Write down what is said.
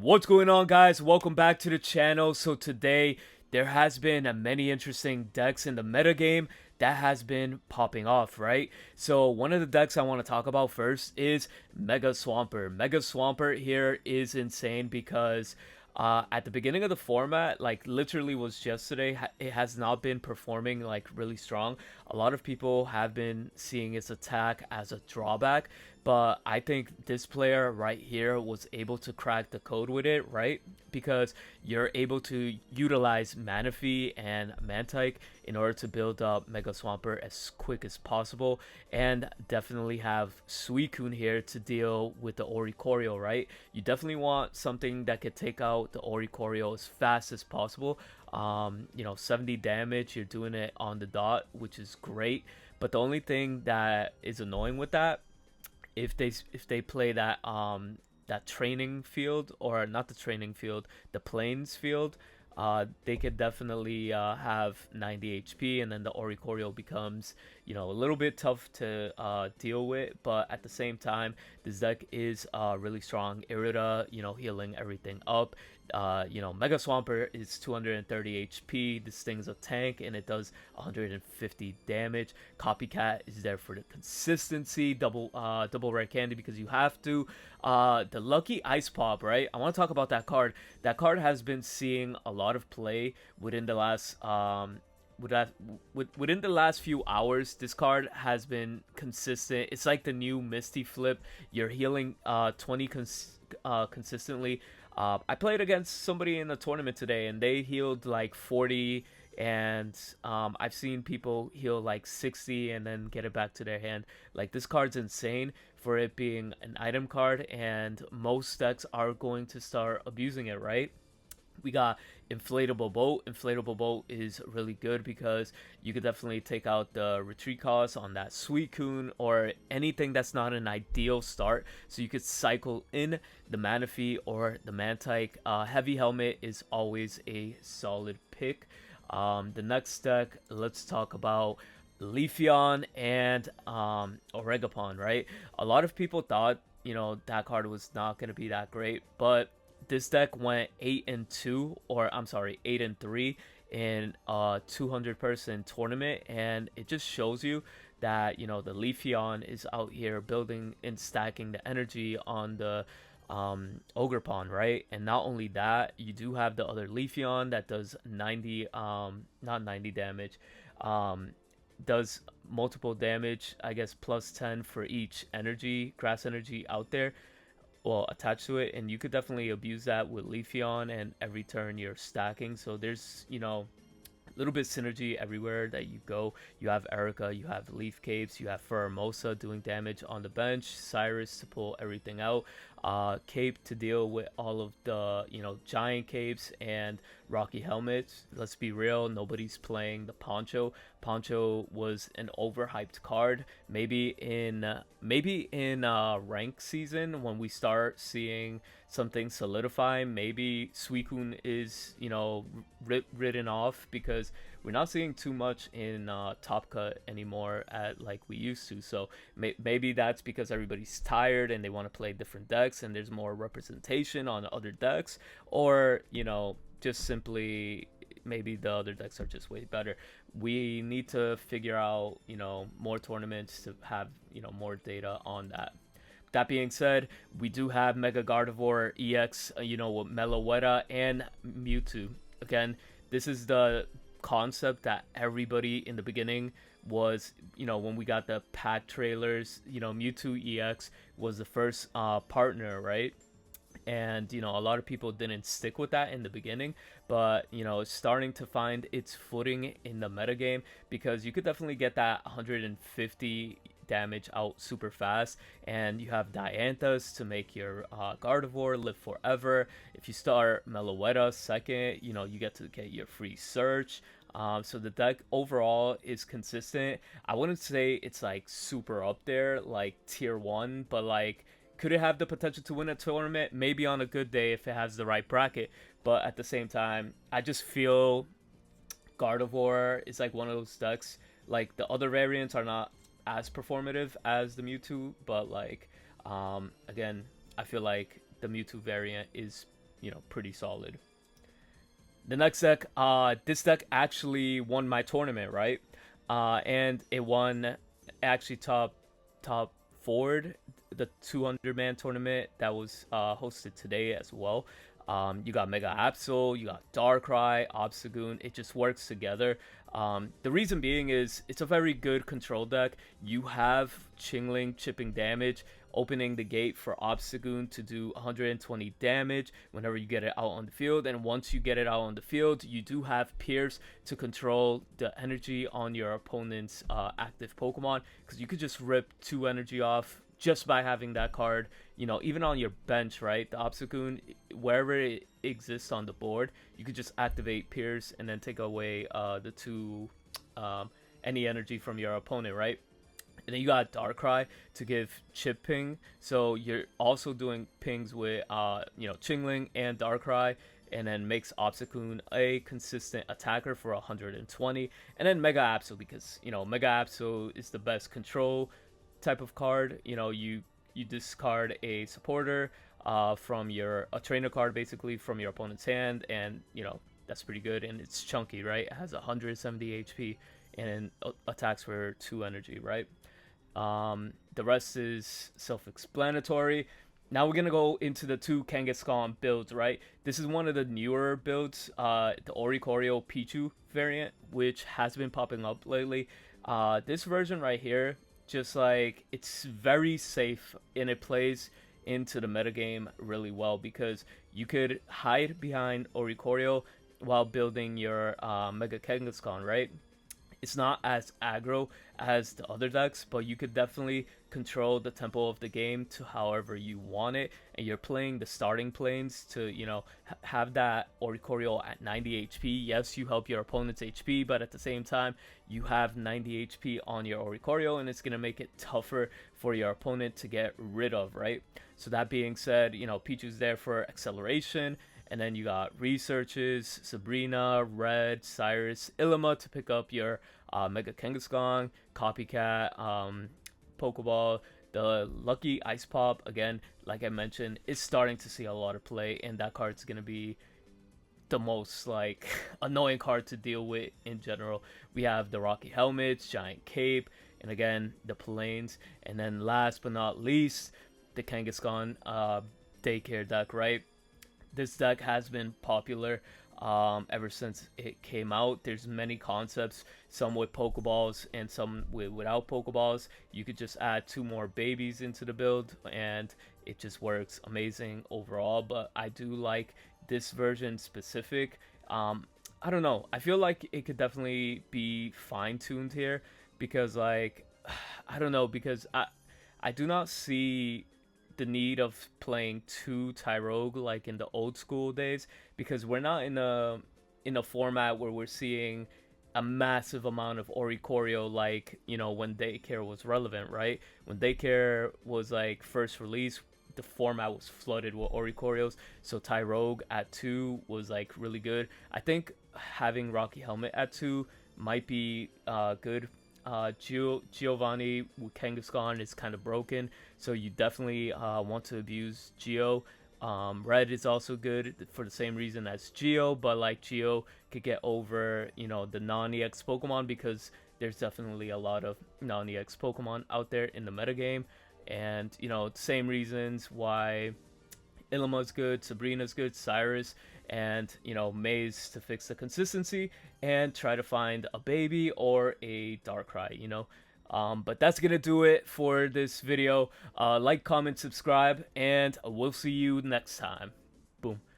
What's going on, guys? Welcome back to the channel. So today there has been many interesting decks in the metagame that has been popping off, right? So one of the decks I want to talk about first is Mega Swampert. Mega Swampert here is insane because at the beginning of the format, like literally was yesterday, it has not been performing like really strong. A lot of people have been seeing its attack as a drawback, but I think this player right here was able to crack the code with it, right? Because you're able to utilize Manaphy and Mantike in order to build up Mega Swampert as quick as possible, and definitely have Suicune here to deal with the Oricorio, right? You definitely want something that could take out the Oricorio as fast as possible. 70 damage, you're doing it on the dot, which is great. But the only thing that is annoying with that, if they play that training field, or not the training field, the plains field, they could definitely have 90 HP, and then the Oricorio becomes, a little bit tough to deal with. But at the same time, this deck is really strong. Irida, healing everything up. Mega Swampert is 230 HP. This thing's a tank, and it does 150 damage. Copycat is there for the consistency. Double rare candy because you have to. The Lucky Ice Pop, right? I want to talk about that card. That card has been seeing a lot of play within the last within the last few hours. This card has been consistent. It's like the new Misty Flip. You're healing 20 consistently. I played against somebody in a tournament today, and they healed like 40, and I've seen people heal like 60 and then get it back to their hand. Like, this card's insane for it being an item card, and most decks are going to start abusing it, right? We got Inflatable Boat. Inflatable Boat is really good because you could definitely take out the retreat cost on that Suicune or anything that's not an ideal start. So you could cycle in the Manaphy or the Mantike. Heavy Helmet is always a solid pick. The next deck, let's talk about Leafeon and Ogerpon, right? A lot of people thought, that card was not going to be that great, but this deck went 8-2, or I'm sorry, 8-3 in a 200-person tournament, and it just shows you that the Leafeon is out here building and stacking the energy on the Ogerpon, right? And not only that, you do have the other Leafeon that does 90, not 90 damage, does multiple damage, I guess plus 10 for each grass energy out there, well, attached to it. And you could definitely abuse that with Leafeon, and every turn you're stacking. So there's little bit synergy everywhere that you go. You have Erica, you have Leaf Capes, you have Furmosa doing damage on the bench, Cyrus to pull everything out, Cape to deal with all of the giant capes and Rocky Helmets. Let's be real, nobody's playing the Poncho. Poncho was an overhyped card. Maybe in rank season, when we start seeing something solidify, maybe Suicune is written off, because we're not seeing too much in Top Cut anymore at like we used to. So maybe that's because everybody's tired and they want to play different decks, and there's more representation on other decks, or just simply maybe the other decks are just way better. We need to figure out more tournaments to have more data on that. That being said, we do have Mega Gardevoir EX, with Meloetta and Mewtwo. Again, this is the concept that everybody in the beginning was, when we got the pack trailers, Mewtwo EX was the first partner, right? And a lot of people didn't stick with that in the beginning, but it's starting to find its footing in the metagame, because you could definitely get that 150 damage out super fast, and you have Dianthus to make your Gardevoir live forever. If you start Meloetta second, you get to get your free search. So the deck overall is consistent. I wouldn't say it's like super up there like tier 1, but like, could it have the potential to win a tournament? Maybe on a good day if it has the right bracket. But at the same time, I just feel Gardevoir is like one of those decks. Like, the other variants are not as performative as the Mewtwo, but like, again, I feel like the Mewtwo variant is pretty solid. The next deck, this deck actually won my tournament, right? And it won actually top forward the 200-man tournament that was hosted today as well. You got Mega Absol, you got Darkrai, Obstagoon. It just works together. The reason being is it's a very good control deck. You have Chingling chipping damage, opening the gate for Obstagoon to do 120 damage whenever you get it out on the field. And once you get it out on the field, you do have Pierce to control the energy on your opponent's active Pokemon, because you could just rip 2 energy off just by having that card, even on your bench, right? The Obstagoon, wherever it exists on the board, you could just activate Pierce and then take away the 2 any energy from your opponent, right? And then you got Darkrai to give chip ping, so you're also doing pings with Chingling and Darkrai, and then makes Obstagoon a consistent attacker for 120. And then Mega Absol, because Mega Absol is the best control type of card. You discard a supporter from a trainer card basically from your opponent's hand, and that's pretty good. And it's chunky, right? It has 170 HP and attacks for 2 energy, right? The rest is self-explanatory. Now we're gonna go into the 2 Kangaskhan builds, right? This is one of the newer builds, the Oricorio Pichu variant, which has been popping up lately. This version right here, just like, it's very safe and it plays into the metagame really well, because you could hide behind Oricorio while building your Mega Kangaskhan, right? It's not as aggro as the other decks, but you could definitely control the tempo of the game to however you want it, and you're playing the starting planes to have that Oricorio at 90 HP. Yes, you help your opponent's HP, but at the same time you have 90 HP on your Oricorio, and it's gonna make it tougher for your opponent to get rid of, right? So that being said, Pichu's there for acceleration. And then you got Researches, Sabrina, Red, Cyrus, Ilima to pick up your Mega Kangaskhan, Copycat, Pokeball. The Lucky Ice Pop, again, like I mentioned, is starting to see a lot of play, and that card's going to be the most annoying card to deal with in general. We have the Rocky Helmets, Giant Cape, and again, the Plains. And then last but not least, the Kangaskhan daycare deck, right? This deck has been popular ever since it came out. There's many concepts, some with Pokeballs and some without Pokeballs. You could just add 2 more babies into the build and it just works amazing overall. But I do like this version specific. I don't know. I feel like it could definitely be fine-tuned here, because I don't know, because I do not see the need of playing 2 Tyrogue like in the old school days, because we're not in a format where we're seeing a massive amount of Oricorio like when daycare was relevant, right? When daycare was first released, the format was flooded with Oricorios, so Tyrogue at 2 was really good. I think having Rocky Helmet at 2 might be good. Giovanni with Kangaskhan is kind of broken, so you definitely want to abuse Geo. Red is also good for the same reason as Geo, but Geo could get over the non-EX Pokemon, because there's definitely a lot of non-EX Pokemon out there in the metagame. And same reasons why Ilima's good, Sabrina's good, Cyrus, and Maze to fix the consistency and try to find a baby or a Darkrai. But that's gonna do it for this video. Like, comment, subscribe, and we'll see you next time. Boom.